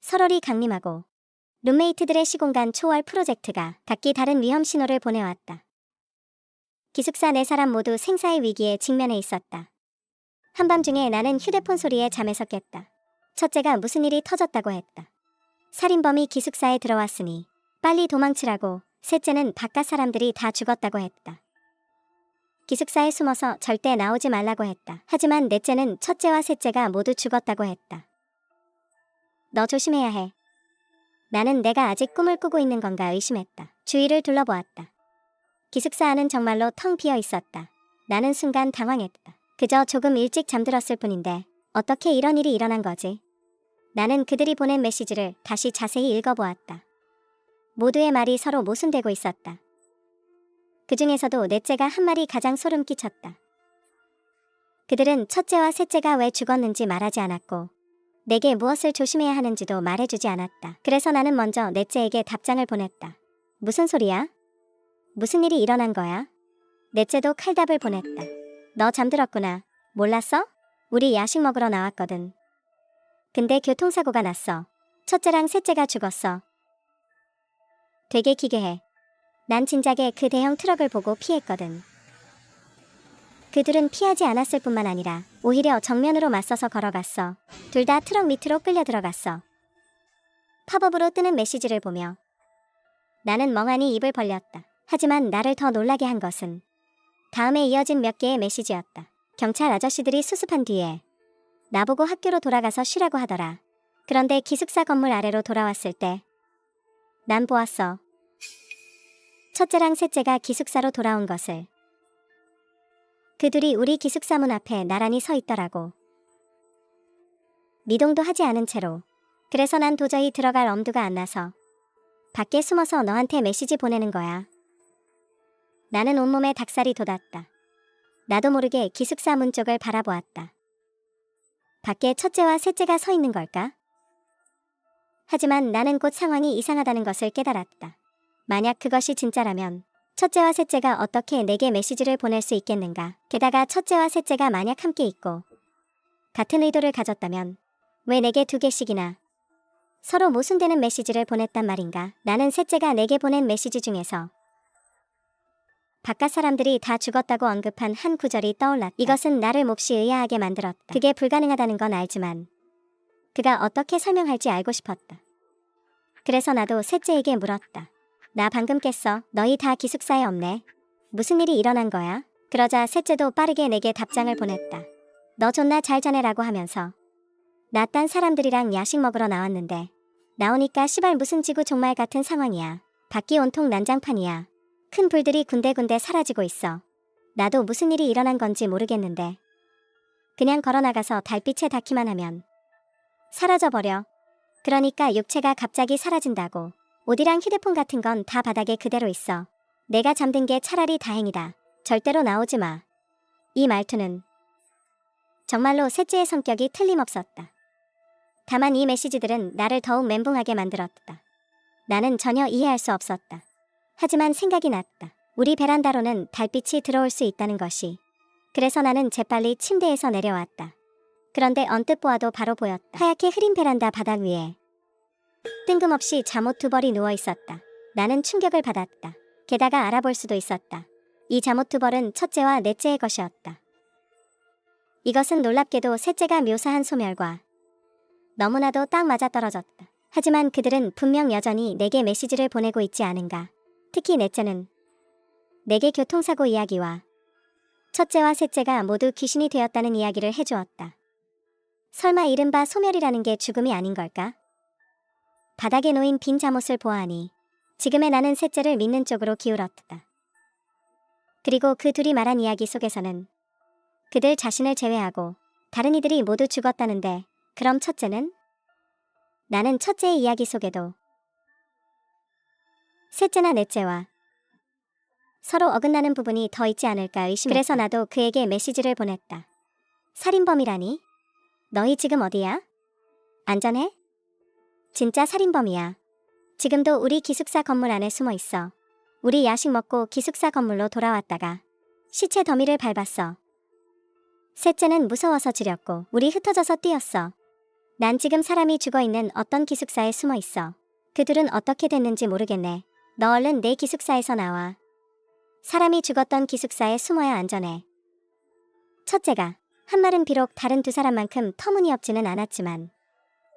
설월이 강림하고 룸메이트들의 시공간 초월 프로젝트가 각기 다른 위험 신호를 보내왔다. 기숙사 4사람 모두 생사의 위기에 직면해 있었다. 한밤중에 나는 휴대폰 소리에 잠에서 깼다. 첫째가 무슨 일이 터졌다고 했다. 살인범이 기숙사에 들어왔으니 빨리 도망치라고. 셋째는 바깥 사람들이 다 죽었다고 했다. 기숙사에 숨어서 절대 나오지 말라고 했다. 하지만 넷째는 첫째와 셋째가 모두 죽었다고 했다. 너 조심해야 해. 나는 내가 아직 꿈을 꾸고 있는 건가 의심했다. 주위를 둘러보았다. 기숙사 안은 정말로 텅 비어 있었다. 나는 순간 당황했다. 그저 조금 일찍 잠들었을 뿐인데 어떻게 이런 일이 일어난 거지? 나는 그들이 보낸 메시지를 다시 자세히 읽어보았다. 모두의 말이 서로 모순되고 있었다. 그 중에서도 넷째가 한 말이 가장 소름 끼쳤다. 그들은 첫째와 셋째가 왜 죽었는지 말하지 않았고 내게 무엇을 조심해야 하는지도 말해주지 않았다. 그래서 나는 먼저 넷째에게 답장을 보냈다. 무슨 소리야? 무슨 일이 일어난 거야? 넷째도 칼답을 보냈다. 너 잠들었구나. 몰랐어? 우리 야식 먹으러 나왔거든. 근데 교통사고가 났어. 첫째랑 셋째가 죽었어. 되게 기괴해. 난 진작에 그 대형 트럭을 보고 피했거든. 그들은 피하지 않았을 뿐만 아니라 오히려 정면으로 맞서서 걸어갔어. 둘 다 트럭 밑으로 끌려 들어갔어. 팝업으로 뜨는 메시지를 보며 나는 멍하니 입을 벌렸다. 하지만 나를 더 놀라게 한 것은 다음에 이어진 몇 개의 메시지였다. 경찰 아저씨들이 수습한 뒤에 나보고 학교로 돌아가서 쉬라고 하더라. 그런데 기숙사 건물 아래로 돌아왔을 때 난 보았어. 첫째랑 셋째가 기숙사로 돌아온 것을. 그 둘이 우리 기숙사 문 앞에 나란히 서 있더라고. 미동도 하지 않은 채로. 그래서 난 도저히 들어갈 엄두가 안 나서 밖에 숨어서 너한테 메시지 보내는 거야. 나는 온몸에 닭살이 돋았다. 나도 모르게 기숙사 문 쪽을 바라보았다. 밖에 첫째와 셋째가 서 있는 걸까? 하지만 나는 곧 상황이 이상하다는 것을 깨달았다. 만약 그것이 진짜라면 첫째와 셋째가 어떻게 내게 메시지를 보낼 수 있겠는가? 게다가 첫째와 셋째가 만약 함께 있고 같은 의도를 가졌다면 왜 내게 2개씩이나 서로 모순되는 메시지를 보냈단 말인가? 나는 셋째가 내게 보낸 메시지 중에서 바깥 사람들이 다 죽었다고 언급한 한 구절이 떠올랐다. 이것은 나를 몹시 의아하게 만들었다. 그게 불가능하다는 건 알지만 그가 어떻게 설명할지 알고 싶었다. 그래서 나도 셋째에게 물었다. 나 방금 깼어. 너희 다 기숙사에 없네. 무슨 일이 일어난 거야? 그러자 셋째도 빠르게 내게 답장을 보냈다. 너 존나 잘 자네라고 하면서 나 딴 사람들이랑 야식 먹으러 나왔는데 나오니까 시발 무슨 지구 종말 같은 상황이야. 밖이 온통 난장판이야. 큰 불들이 군데군데 사라지고 있어. 나도 무슨 일이 일어난 건지 모르겠는데 그냥 걸어나가서 달빛에 닿기만 하면 사라져버려. 그러니까 육체가 갑자기 사라진다고. 옷이랑 휴대폰 같은 건 다 바닥에 그대로 있어. 내가 잠든 게 차라리 다행이다. 절대로 나오지 마. 이 말투는 정말로 셋째의 성격이 틀림없었다. 다만 이 메시지들은 나를 더욱 멘붕하게 만들었다. 나는 전혀 이해할 수 없었다. 하지만 생각이 났다. 우리 베란다로는 달빛이 들어올 수 있다는 것이. 그래서 나는 재빨리 침대에서 내려왔다. 그런데 언뜻 보아도 바로 보였다. 하얗게 흐린 베란다 바닥 위에 뜬금없이 잠옷 2벌이 누워있었다. 나는 충격을 받았다. 게다가 알아볼 수도 있었다. 이 잠옷 2벌은 첫째와 넷째의 것이었다. 이것은 놀랍게도 셋째가 묘사한 소멸과 너무나도 딱 맞아떨어졌다. 하지만 그들은 분명 여전히 내게 메시지를 보내고 있지 않은가. 특히 넷째는 내게 교통사고 이야기와 첫째와 셋째가 모두 귀신이 되었다는 이야기를 해주었다. 설마 이른바 소멸이라는 게 죽음이 아닌 걸까? 바닥에 놓인 빈 잠옷을 보아하니 지금의 나는 셋째를 믿는 쪽으로 기울었다. 그리고 그 둘이 말한 이야기 속에서는 그들 자신을 제외하고 다른 이들이 모두 죽었다는데 그럼 첫째는? 나는 첫째의 이야기 속에도 셋째나 넷째와 서로 어긋나는 부분이 더 있지 않을까 의심했다. 그래서 나도 그에게 메시지를 보냈다. 살인범이라니? 너희 지금 어디야? 안전해? 진짜 살인범이야. 지금도 우리 기숙사 건물 안에 숨어 있어. 우리 야식 먹고 기숙사 건물로 돌아왔다가 시체 더미를 밟았어. 셋째는 무서워서 지렸고 우리 흩어져서 뛰었어. 난 지금 사람이 죽어있는 어떤 기숙사에 숨어 있어. 그들은 어떻게 됐는지 모르겠네. 너 얼른 내 기숙사에서 나와. 사람이 죽었던 기숙사에 숨어야 안전해. 첫째가 한 말은 비록 다른 두 사람만큼 터무니없지는 않았지만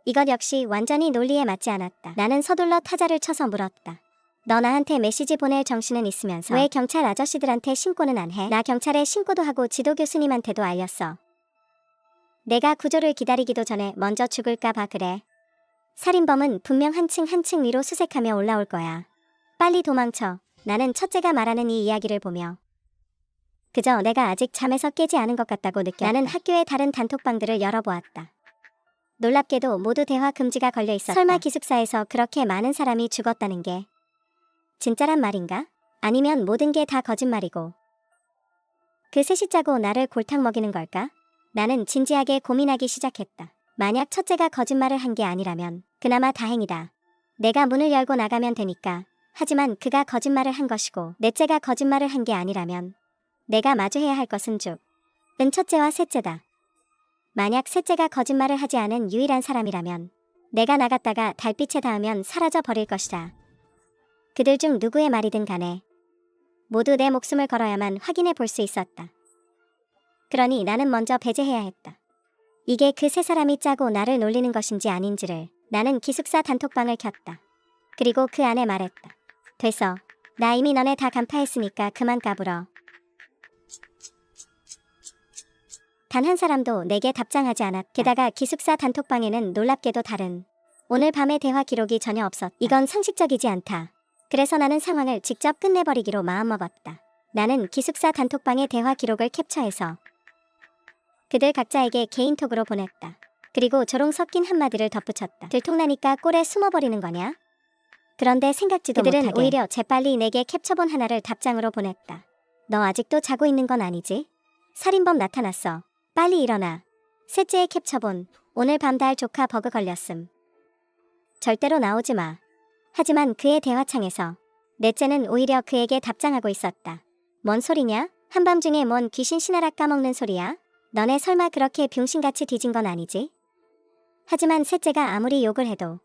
이것 역시 완전히 논리에 맞지 않았다. 나는 서둘러 타자를 쳐서 물었다. 너 나한테 메시지 보낼 정신은 있으면서 왜 경찰 아저씨들한테 신고는 안 해? 나 경찰에 신고도 하고 지도 교수님한테도 알렸어. 내가 구조를 기다리기도 전에 먼저 죽을까 봐 그래. 살인범은 분명 한층 한층 위로 수색하며 올라올 거야. 빨리 도망쳐. 나는 첫째가 말하는 이 이야기를 보며 그저 내가 아직 잠에서 깨지 않은 것 같다고 느꼈다. 나는 학교의 다른 단톡방들을 열어보았다. 놀랍게도 모두 대화 금지가 걸려 있었다. 설마 기숙사에서 그렇게 많은 사람이 죽었다는 게 진짜란 말인가? 아니면 모든 게 다 거짓말이고 그 셋이 짜고 나를 골탕 먹이는 걸까? 나는 진지하게 고민하기 시작했다. 만약 첫째가 거짓말을 한 게 아니라면 그나마 다행이다. 내가 문을 열고 나가면 되니까. 하지만 그가 거짓말을 한 것이고 넷째가 거짓말을 한 게 아니라면 내가 마주해야 할 것은 은 첫째와 셋째다. 만약 셋째가 거짓말을 하지 않은 유일한 사람이라면 내가 나갔다가 달빛에 닿으면 사라져 버릴 것이다. 그들 중 누구의 말이든 간에 모두 내 목숨을 걸어야만 확인해 볼 수 있었다. 그러니 나는 먼저 배제해야 했다. 이게 그 세 사람이 짜고 나를 놀리는 것인지 아닌지를. 나는 기숙사 단톡방을 켰다. 그리고 그 안에 말했다. 됐어. 나 이미 너네 다 간파했으니까 그만 까불어. 단 한 사람도 내게 답장하지 않았다. 게다가 기숙사 단톡방에는 놀랍게도 다른 오늘 밤의 대화 기록이 전혀 없었다. 이건 상식적이지 않다. 그래서 나는 상황을 직접 끝내버리기로 마음먹었다. 나는 기숙사 단톡방의 대화 기록을 캡처해서 그들 각자에게 개인톡으로 보냈다. 그리고 조롱 섞인 한마디를 덧붙였다. 들통나니까 꼴에 숨어버리는 거냐? 그런데 생각지도 못하게 그들은 오히려 재빨리 내게 캡처본 하나를 답장으로 보냈다. 너 아직도 자고 있는 건 아니지? 살인범 나타났어. 빨리 일어나. 셋째의 캡처본. 오늘 밤 달 조카 버그 걸렸음. 절대로 나오지 마. 하지만 그의 대화창에서 넷째는 오히려 그에게 답장하고 있었다. 뭔 소리냐? 한밤중에 뭔 귀신 신하라 까먹는 소리야? 너네 설마 그렇게 병신같이 뒤진 건 아니지? 하지만 셋째가 아무리 욕을 해도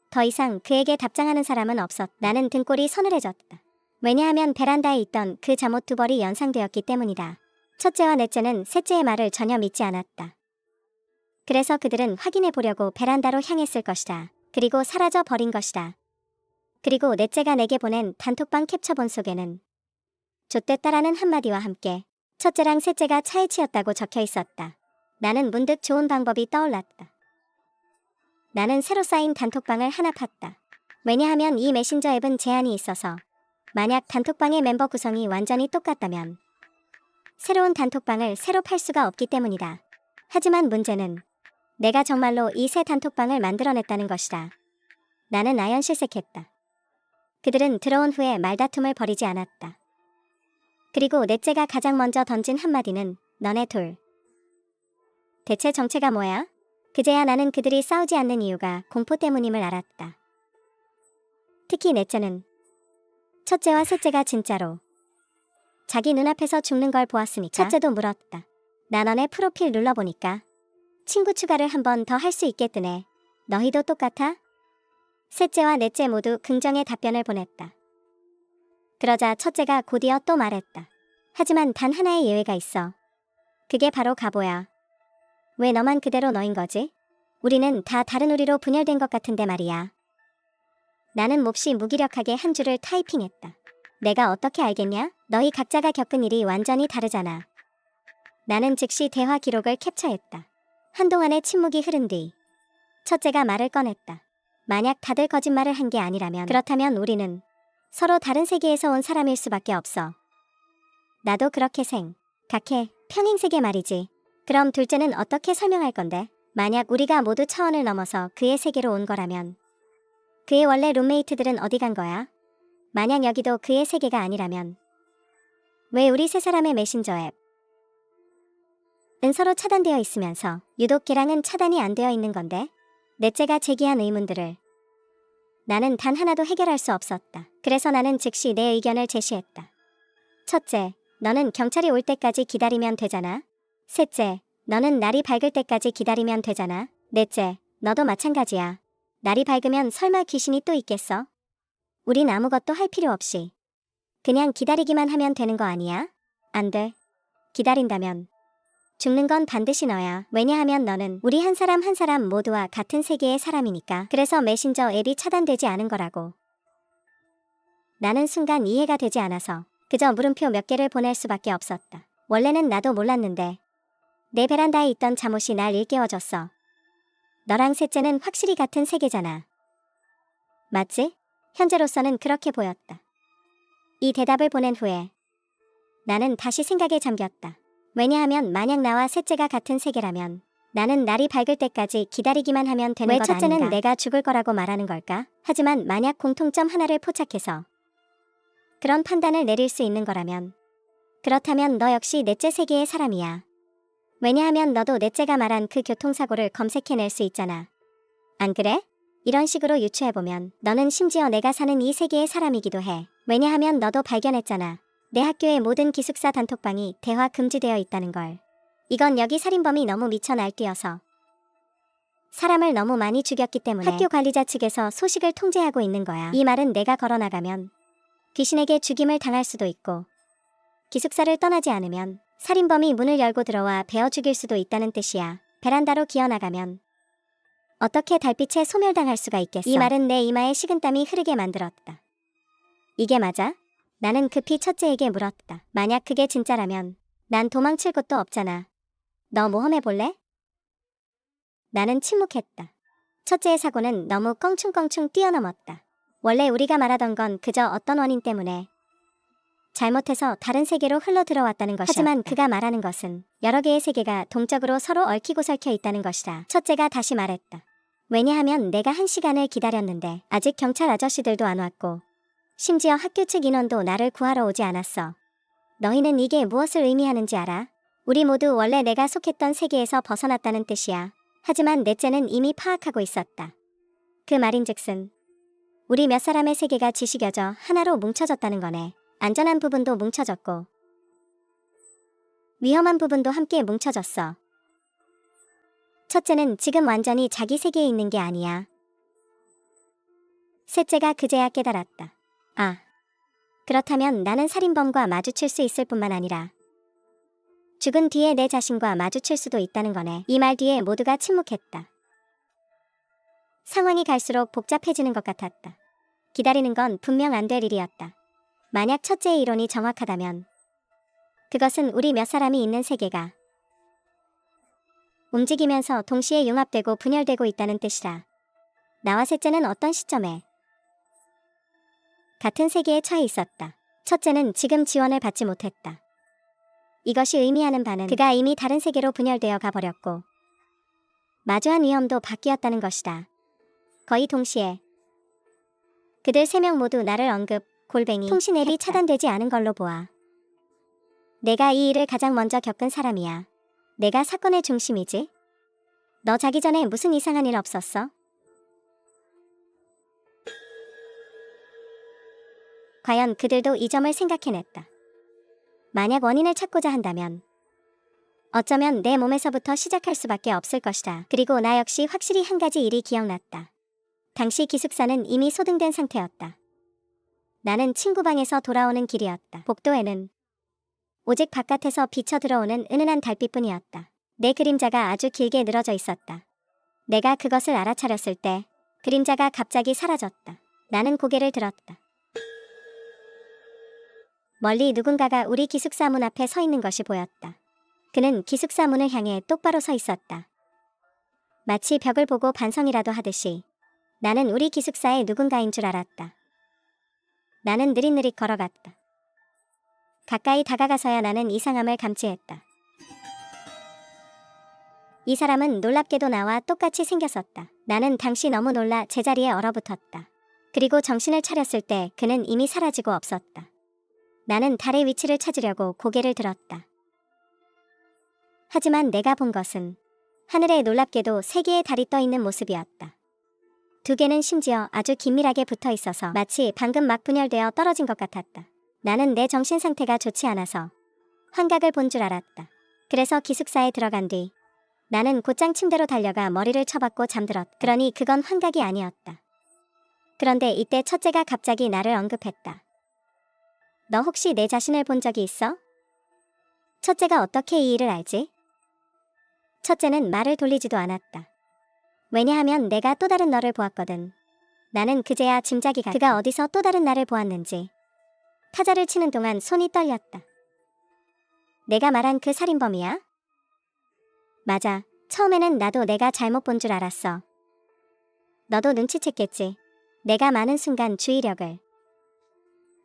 더 이상 그에게 답장하는 사람은 없었다. 나는 등골이 서늘해졌다. 왜냐하면 베란다에 있던 그 잠옷 두 벌이 연상되었기 때문이다. 첫째와 넷째는 셋째의 말을 전혀 믿지 않았다. 그래서 그들은 확인해 보려고 베란다로 향했을 것이다. 그리고 사라져 버린 것이다. 그리고 넷째가 내게 보낸 단톡방 캡처본 속에는 좆됐다라는 한마디와 함께 첫째랑 셋째가 차에 치였다고 적혀 있었다. 나는 문득 좋은 방법이 떠올랐다. 나는 새로 쌓인 단톡방을 하나 팠다. 왜냐하면 이 메신저 앱은 제한이 있어서 만약 단톡방의 멤버 구성이 완전히 똑같다면 새로운 단톡방을 새로 팔 수가 없기 때문이다. 하지만 문제는 내가 정말로 이 새 단톡방을 만들어냈다는 것이다. 나는 아연실색했다. 그들은 들어온 후에 말다툼을 벌이지 않았다. 그리고 넷째가 가장 먼저 던진 한마디는 너네 둘 대체 정체가 뭐야? 그제야 나는 그들이 싸우지 않는 이유가 공포 때문임을 알았다. 특히 넷째는 첫째와 셋째가 진짜로 자기 눈앞에서 죽는 걸 보았으니까. 첫째도 물었다. 나 너네 프로필 눌러보니까 친구 추가를 한 번 더 할 수 있겠드네. 너희도 똑같아? 셋째와 넷째 모두 긍정의 답변을 보냈다. 그러자 첫째가 곧이어 또 말했다. 하지만 단 하나의 예외가 있어. 그게 바로 가보야. 왜 너만 그대로 너인 거지? 우리는 다 다른 우리로 분열된 것 같은데 말이야. 나는 몹시 무기력하게 한 줄을 타이핑했다. 내가 어떻게 알겠냐? 너희 각자가 겪은 일이 완전히 다르잖아. 나는 즉시 대화 기록을 캡처했다. 한동안의 침묵이 흐른 뒤 첫째가 말을 꺼냈다. 만약 다들 거짓말을 한 게 아니라면 그렇다면 우리는 서로 다른 세계에서 온 사람일 수밖에 없어. 나도 그렇게 각해 평행세계 말이지. 그럼 둘째는 어떻게 설명할 건데? 만약 우리가 모두 차원을 넘어서 그의 세계로 온 거라면 그의 원래 룸메이트들은 어디 간 거야? 만약 여기도 그의 세계가 아니라면 왜 우리 세 사람의 메신저 앱은 서로 차단되어 있으면서 유독 걔랑은 차단이 안 되어 있는 건데? 넷째가 제기한 의문들을 나는 단 하나도 해결할 수 없었다. 그래서 나는 즉시 내 의견을 제시했다. 첫째, 너는 경찰이 올 때까지 기다리면 되잖아. 셋째, 너는 날이 밝을 때까지 기다리면 되잖아. 넷째, 너도 마찬가지야. 날이 밝으면 설마 귀신이 또 있겠어? 우린 아무것도 할 필요 없이 그냥 기다리기만 하면 되는 거 아니야? 안 돼. 기다린다면 죽는 건 반드시 너야. 왜냐하면 너는 우리 한 사람 한 사람 모두와 같은 세계의 사람이니까. 그래서 메신저 앱이 차단되지 않은 거라고. 나는 순간 이해가 되지 않아서 그저 물음표 몇 개를 보낼 수밖에 없었다. 원래는 나도 몰랐는데 내 베란다에 있던 잠옷이 날 일깨워줬어. 너랑 셋째는 확실히 같은 세계잖아. 맞지? 현재로서는 그렇게 보였다. 이 대답을 보낸 후에 나는 다시 생각에 잠겼다. 왜냐하면 만약 나와 셋째가 같은 세계라면 나는 날이 밝을 때까지 기다리기만 하면 되는 것 아닌가. 왜 첫째는 내가 죽을 거라고 말하는 걸까? 하지만 만약 공통점 하나를 포착해서 그런 판단을 내릴 수 있는 거라면 그렇다면 너 역시 넷째 세계의 사람이야. 왜냐하면 너도 넷째가 말한 그 교통사고를 검색해낼 수 있잖아. 안 그래? 이런 식으로 유추해보면 너는 심지어 내가 사는 이 세계의 사람이기도 해. 왜냐하면 너도 발견했잖아. 내 학교의 모든 기숙사 단톡방이 대화 금지되어 있다는 걸. 이건 여기 살인범이 너무 미쳐 날뛰어서 사람을 너무 많이 죽였기 때문에 학교 관리자 측에서 소식을 통제하고 있는 거야. 이 말은 내가 걸어나가면 귀신에게 죽임을 당할 수도 있고 기숙사를 떠나지 않으면 살인범이 문을 열고 들어와 베어 죽일 수도 있다는 뜻이야. 베란다로 기어나가면 어떻게 달빛에 소멸당할 수가 있겠어. 이 말은 내 이마에 식은땀이 흐르게 만들었다. 이게 맞아? 나는 급히 첫째에게 물었다. 만약 그게 진짜라면 난 도망칠 곳도 없잖아. 너 모험해볼래? 나는 침묵했다. 첫째의 사고는 너무 껑충껑충 뛰어넘었다. 원래 우리가 말하던 건 그저 어떤 원인 때문에 잘못해서 다른 세계로 흘러 들어왔다는 것이었다. 하지만 그가 말하는 것은 여러 개의 세계가 동적으로 서로 얽히고 설켜 있다는 것이다. 첫째가 다시 말했다. 왜냐하면 내가 1시간을 기다렸는데 아직 경찰 아저씨들도 안 왔고 심지어 학교 측 인원도 나를 구하러 오지 않았어. 너희는 이게 무엇을 의미하는지 알아? 우리 모두 원래 내가 속했던 세계에서 벗어났다는 뜻이야. 하지만 넷째는 이미 파악하고 있었다. 그 말인즉슨 우리 몇 사람의 세계가 지식여져 하나로 뭉쳐졌다는 거네. 안전한 부분도 뭉쳐졌고 위험한 부분도 함께 뭉쳐졌어. 첫째는 지금 완전히 자기 세계에 있는 게 아니야. 셋째가 그제야 깨달았다. 아, 그렇다면 나는 살인범과 마주칠 수 있을 뿐만 아니라 죽은 뒤에 내 자신과 마주칠 수도 있다는 거네. 이 말 뒤에 모두가 침묵했다. 상황이 갈수록 복잡해지는 것 같았다. 기다리는 건 분명 안 될 일이었다. 만약 첫째의 이론이 정확하다면 그것은 우리 몇 사람이 있는 세계가 움직이면서 동시에 융합되고 분열되고 있다는 뜻이라. 나와 셋째는 어떤 시점에 같은 세계에 처해 있었다. 첫째는 지금 지원을 받지 못했다. 이것이 의미하는 바는 그가 이미 다른 세계로 분열되어 가버렸고 마주한 위험도 바뀌었다는 것이다. 거의 동시에 그들 3명 모두 나를 언급, 골뱅이, 통신 앱이 차단되지 않은 걸로 보아. 내가 이 일을 가장 먼저 겪은 사람이야. 내가 사건의 중심이지? 너 자기 전에 무슨 이상한 일 없었어? 과연 그들도 이 점을 생각해냈다. 만약 원인을 찾고자 한다면 어쩌면 내 몸에서부터 시작할 수밖에 없을 것이다. 그리고 나 역시 확실히 한 가지 일이 기억났다. 당시 기숙사는 이미 소등된 상태였다. 나는 친구 방에서 돌아오는 길이었다. 복도에는 오직 바깥에서 비쳐 들어오는 은은한 달빛뿐이었다. 내 그림자가 아주 길게 늘어져 있었다. 내가 그것을 알아차렸을 때 그림자가 갑자기 사라졌다. 나는 고개를 들었다. 멀리 누군가가 우리 기숙사 문 앞에 서 있는 것이 보였다. 그는 기숙사 문을 향해 똑바로 서 있었다. 마치 벽을 보고 반성이라도 하듯이 나는 우리 기숙사의 누군가인 줄 알았다. 나는 느릿느릿 걸어갔다. 가까이 다가가서야 나는 이상함을 감지했다. 이 사람은 놀랍게도 나와 똑같이 생겼었다. 나는 당시 너무 놀라 제자리에 얼어붙었다. 그리고 정신을 차렸을 때 그는 이미 사라지고 없었다. 나는 달의 위치를 찾으려고 고개를 들었다. 하지만 내가 본 것은 하늘에 놀랍게도 3개의 달이 떠 있는 모습이었다. 2개는 심지어 아주 긴밀하게 붙어 있어서 마치 방금 막 분열되어 떨어진 것 같았다. 나는 내 정신 상태가 좋지 않아서 환각을 본 줄 알았다. 그래서 기숙사에 들어간 뒤 나는 곧장 침대로 달려가 머리를 쳐박고 잠들었다. 그러니 그건 환각이 아니었다. 그런데 이때 첫째가 갑자기 나를 언급했다. 너 혹시 내 자신을 본 적이 있어? 첫째가 어떻게 이 일을 알지? 첫째는 말을 돌리지도 않았다. 왜냐하면 내가 또 다른 너를 보았거든. 나는 그제야 짐작이 갔다. 그가 어디서 또 다른 나를 보았는지. 타자를 치는 동안 손이 떨렸다. 내가 말한 그 살인범이야? 맞아. 처음에는 나도 내가 잘못 본 줄 알았어. 너도 눈치챘겠지. 내가 많은 순간 주의력을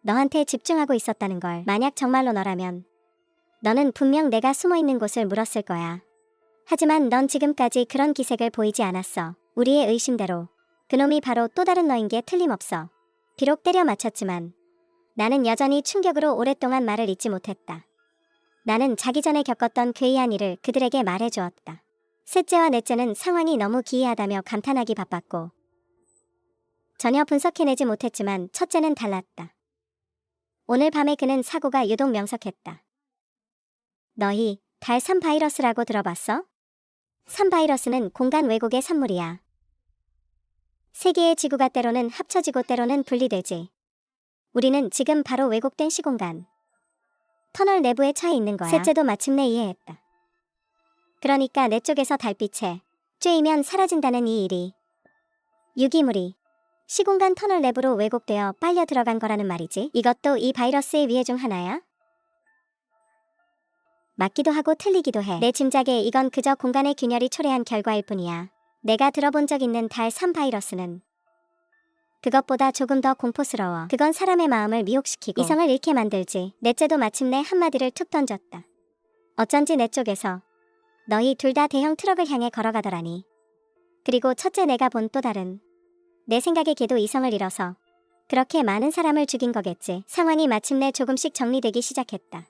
너한테 집중하고 있었다는 걸. 만약 정말로 너라면 너는 분명 내가 숨어있는 곳을 물었을 거야. 하지만 넌 지금까지 그런 기색을 보이지 않았어. 우리의 의심대로 그놈이 바로 또 다른 너인 게 틀림없어. 비록 때려 맞췄지만 나는 여전히 충격으로 오랫동안 말을 잇지 못했다. 나는 자기 전에 겪었던 괴이한 일을 그들에게 말해주었다. 셋째와 넷째는 상황이 너무 기이하다며 감탄하기 바빴고 전혀 분석해내지 못했지만 첫째는 달랐다. 오늘 밤에 그는 사고가 유독 명석했다. 너희 달 3 바이러스라고 들어봤어? 3 바이러스는 공간 왜곡의 산물이야. 세 개의 지구가 때로는 합쳐지고 때로는 분리되지. 우리는 지금 바로 왜곡된 시공간 터널 내부에 처해 있는 거야. 셋째도 마침내 이해했다. 그러니까 내 쪽에서 달빛에 쬐이면 사라진다는 이 일이 유기물이 시공간 터널 내부로 왜곡되어 빨려 들어간 거라는 말이지. 이것도 이 바이러스의 위해 중 하나야? 맞기도 하고 틀리기도 해. 내 짐작에 이건 그저 공간의 균열이 초래한 결과일 뿐이야. 내가 들어본 적 있는 달 3 바이러스는 그것보다 조금 더 공포스러워. 그건 사람의 마음을 미혹시키고 이성을 잃게 만들지. 넷째도 마침내 한마디를 툭 던졌다. 어쩐지 내 쪽에서 너희 둘 다 대형 트럭을 향해 걸어가더라니. 그리고 첫째 내가 본 또 다른 내 생각에 걔도 이성을 잃어서 그렇게 많은 사람을 죽인 거겠지. 상황이 마침내 조금씩 정리되기 시작했다.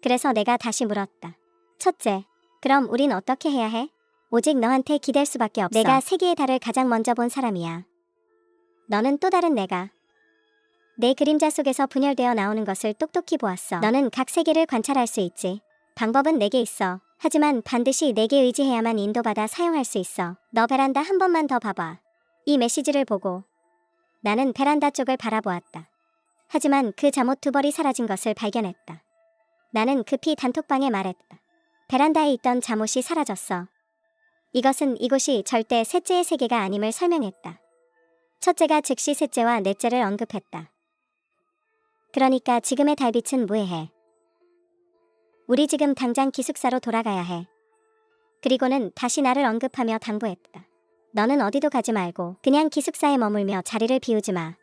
그래서 내가 다시 물었다. 첫째, 그럼 우린 어떻게 해야 해? 오직 너한테 기댈 수밖에 없어. 내가 세계의 달을 가장 먼저 본 사람이야. 너는 또 다른 내가 내 그림자 속에서 분열되어 나오는 것을 똑똑히 보았어. 너는 각 세계를 관찰할 수 있지. 방법은 내게 있어. 하지만 반드시 내게 의지해야만 인도받아 사용할 수 있어. 너 베란다 한 번만 더 봐봐. 이 메시지를 보고 나는 베란다 쪽을 바라보았다. 하지만 그 잠옷 두 벌이 사라진 것을 발견했다. 나는 급히 단톡방에 말했다. 베란다에 있던 잠옷이 사라졌어. 이것은 이곳이 절대 셋째의 세계가 아님을 설명했다. 첫째가 즉시 셋째와 넷째를 언급했다. 그러니까 지금의 달빛은 무해해. 우리 지금 당장 기숙사로 돌아가야 해. 그리고는 다시 나를 언급하며 당부했다. 너는 어디도 가지 말고 그냥 기숙사에 머물며 자리를 비우지 마.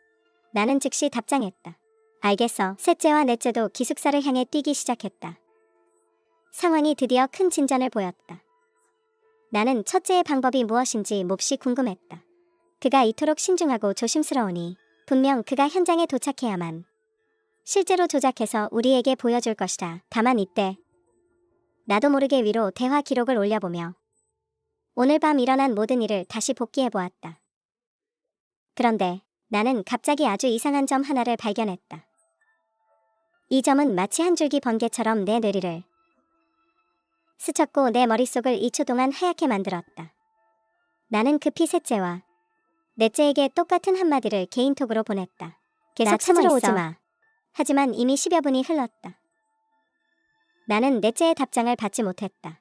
나는 즉시 답장했다. 알겠어. 셋째와 넷째도 기숙사를 향해 뛰기 시작했다. 상황이 드디어 큰 진전을 보였다. 나는 첫째의 방법이 무엇인지 몹시 궁금했다. 그가 이토록 신중하고 조심스러우니 분명 그가 현장에 도착해야만 실제로 조작해서 우리에게 보여줄 것이다. 다만 이때 나도 모르게 위로 대화 기록을 올려보며 오늘 밤 일어난 모든 일을 다시 복기해보았다. 그런데 나는 갑자기 아주 이상한 점 하나를 발견했다. 이 점은 마치 한 줄기 번개처럼 내 뇌리를 스쳤고 내 머릿속을 2초 동안 하얗게 만들었다. 나는 급히 셋째와 넷째에게 똑같은 한마디를 개인톡으로 보냈다. 계속 찾으러 오지 마. 하지만 이미 10여 분이 흘렀다. 나는 넷째의 답장을 받지 못했다.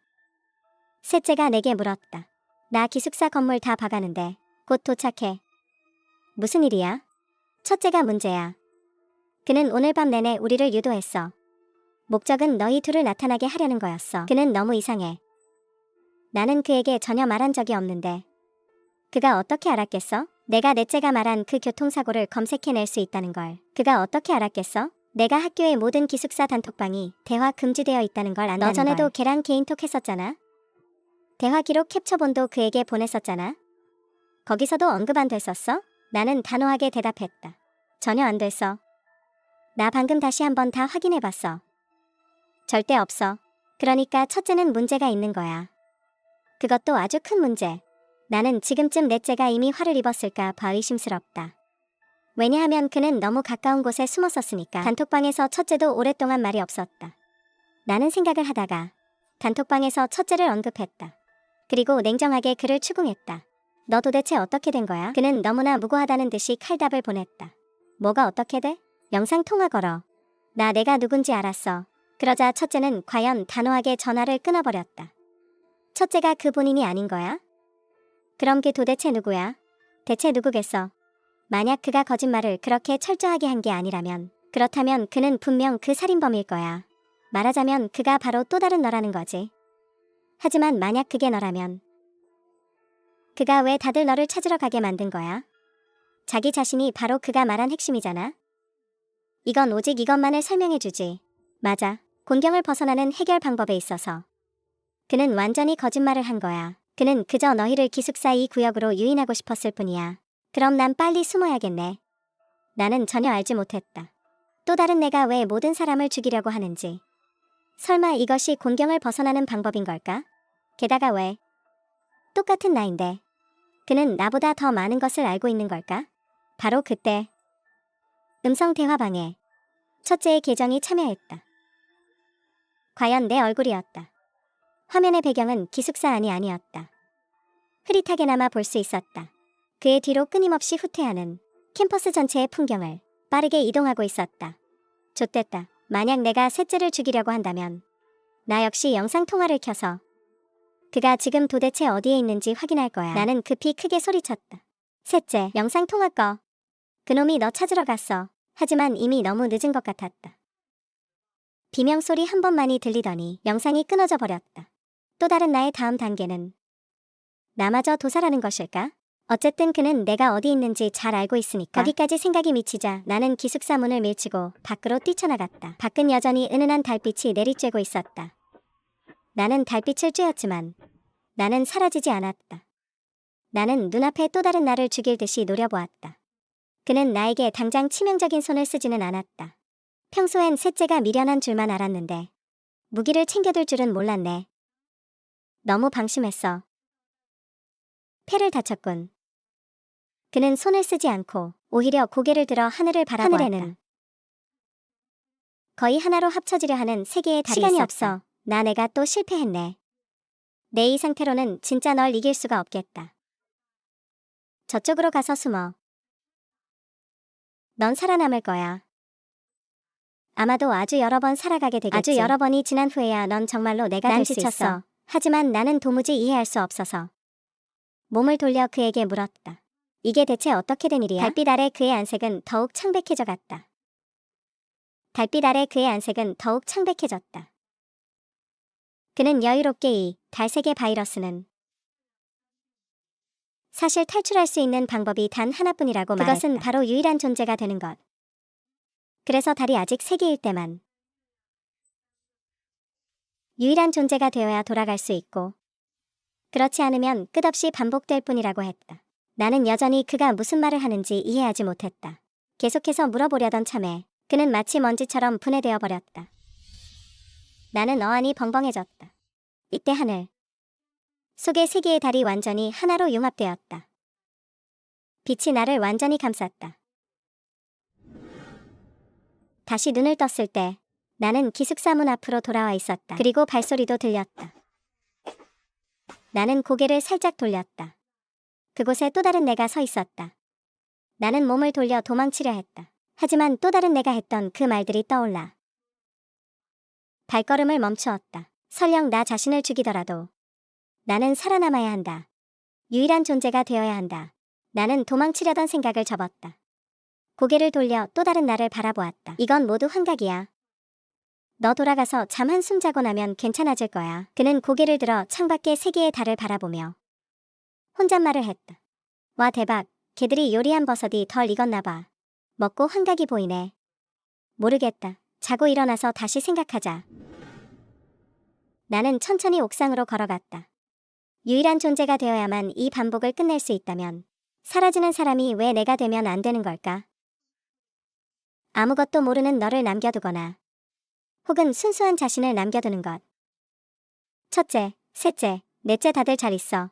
셋째가 내게 물었다. 나 기숙사 건물 다 봐가는데 곧 도착해. 무슨 일이야? 첫째가 문제야. 그는 오늘 밤 내내 우리를 유도했어. 목적은 너희 둘을 나타나게 하려는 거였어. 그는 너무 이상해. 나는 그에게 전혀 말한 적이 없는데 그가 어떻게 알았겠어? 내가 넷째가 말한 그 교통사고를 검색해낼 수 있다는 걸 그가 어떻게 알았겠어? 내가 학교의 모든 기숙사 단톡방이 대화 금지되어 있다는 걸 안다는 걸. 너 전에도 걔랑 개인톡 했었잖아? 대화 기록 캡처본도 그에게 보냈었잖아? 거기서도 언급 안 됐었어? 나는 단호하게 대답했다. 전혀 안 됐어. 나 방금 다시 한번 다 확인해봤어. 절대 없어. 그러니까 첫째는 문제가 있는 거야. 그것도 아주 큰 문제. 나는 지금쯤 넷째가 이미 화를 입었을까 봐 의심스럽다. 왜냐하면 그는 너무 가까운 곳에 숨었었으니까. 단톡방에서 첫째도 오랫동안 말이 없었다. 나는 생각을 하다가 단톡방에서 첫째를 언급했다. 그리고 냉정하게 그를 추궁했다. 너 도대체 어떻게 된 거야? 그는 너무나 무고하다는 듯이 칼답을 보냈다. 뭐가 어떻게 돼? 영상 통화 걸어. 나 내가 누군지 알았어. 그러자 첫째는 과연 단호하게 전화를 끊어버렸다. 첫째가 그 본인이 아닌 거야? 그럼 그 도대체 누구야? 대체 누구겠어? 만약 그가 거짓말을 그렇게 철저하게 한 게 아니라면, 그렇다면 그는 분명 그 살인범일 거야. 말하자면 그가 바로 또 다른 너라는 거지. 하지만 만약 그게 너라면, 그가 왜 다들 너를 찾으러 가게 만든 거야? 자기 자신이 바로 그가 말한 핵심이잖아. 이건 오직 이것만을 설명해주지. 맞아. 곤경을 벗어나는 해결 방법에 있어서 그는 완전히 거짓말을 한 거야. 그는 그저 너희를 기숙사 이 구역으로 유인하고 싶었을 뿐이야. 그럼 난 빨리 숨어야겠네. 나는 전혀 알지 못했다. 또 다른 내가 왜 모든 사람을 죽이려고 하는지. 설마 이것이 곤경을 벗어나는 방법인 걸까? 게다가 왜? 똑같은 나인데. 그는 나보다 더 많은 것을 알고 있는 걸까? 바로 그때 음성 대화방에 첫째의 계정이 참여했다. 과연 내 얼굴이었다. 화면의 배경은 기숙사 안이 아니었다. 흐릿하게나마 볼 수 있었다. 그의 뒤로 끊임없이 후퇴하는 캠퍼스 전체의 풍경을 빠르게 이동하고 있었다. 좆됐다. 만약 내가 셋째를 죽이려고 한다면 나 역시 영상통화를 켜서 그가 지금 도대체 어디에 있는지 확인할 거야. 나는 급히 크게 소리쳤다. 셋째, 영상통화 꺼. 그놈이 너 찾으러 갔어. 하지만 이미 너무 늦은 것 같았다. 비명소리 한 번만이 들리더니 영상이 끊어져 버렸다. 또 다른 나의 다음 단계는 나마저 도살하는 것일까? 어쨌든 그는 내가 어디 있는지 잘 알고 있으니까 거기까지 생각이 미치자 나는 기숙사 문을 밀치고 밖으로 뛰쳐나갔다. 밖은 여전히 은은한 달빛이 내리쬐고 있었다. 나는 달빛을 쬐었지만 나는 사라지지 않았다. 나는 눈앞에 또 다른 나를 죽일 듯이 노려보았다. 그는 나에게 당장 치명적인 손을 쓰지는 않았다. 평소엔 셋째가 미련한 줄만 알았는데 무기를 챙겨둘 줄은 몰랐네. 너무 방심했어. 패를 다쳤군. 그는 손을 쓰지 않고 오히려 고개를 들어 하늘을 바라보았다. 하늘에는 거의 하나로 합쳐지려 하는 세 개의 달이 시간이 있었다. 없어. 내가 또 실패했네. 내 이 상태로는 진짜 널 이길 수가 없겠다. 저쪽으로 가서 숨어. 넌 살아남을 거야. 아마도 아주 여러 번 살아가게 되겠지. 아주 여러 번이 지난 후에야 넌 정말로 내가 될 수 있어. 하지만 나는 도무지 이해할 수 없어서 몸을 돌려 그에게 물었다. 이게 대체 어떻게 된 일이야? 달빛 아래 그의 안색은 더욱 창백해져 갔다. 달빛 아래 그의 안색은 더욱 창백해졌다. 그는 여유롭게 이 달색의 바이러스는 사실 탈출할 수 있는 방법이 단 하나뿐이라고 말했다. 그것은 바로 유일한 존재가 되는 것. 그래서 달이 아직 세 개일 때만 유일한 존재가 되어야 돌아갈 수 있고 그렇지 않으면 끝없이 반복될 뿐이라고 했다. 나는 여전히 그가 무슨 말을 하는지 이해하지 못했다. 계속해서 물어보려던 참에 그는 마치 먼지처럼 분해되어 버렸다. 나는 어안이 벙벙해졌다. 이때 하늘 속의 세 개의 달이 완전히 하나로 융합되었다. 빛이 나를 완전히 감쌌다. 다시 눈을 떴을 때 나는 기숙사 문 앞으로 돌아와 있었다. 그리고 발소리도 들렸다. 나는 고개를 살짝 돌렸다. 그곳에 또 다른 내가 서 있었다. 나는 몸을 돌려 도망치려 했다. 하지만 또 다른 내가 했던 그 말들이 떠올라 발걸음을 멈추었다. 설령 나 자신을 죽이더라도 나는 살아남아야 한다. 유일한 존재가 되어야 한다. 나는 도망치려던 생각을 접었다. 고개를 돌려 또 다른 나를 바라보았다. 이건 모두 환각이야. 너 돌아가서 잠 한숨 자고 나면 괜찮아질 거야. 그는 고개를 들어 창밖의 세 개의 달을 바라보며 혼잣말을 했다. 와 대박, 걔들이 요리한 버섯이 덜 익었나 봐. 먹고 환각이 보이네. 모르겠다. 자고 일어나서 다시 생각하자. 나는 천천히 옥상으로 걸어갔다. 유일한 존재가 되어야만 이 반복을 끝낼 수 있다면 사라지는 사람이 왜 내가 되면 안 되는 걸까? 아무것도 모르는 너를 남겨두거나 혹은 순수한 자신을 남겨두는 것. 첫째, 셋째, 넷째 다들 잘 있어.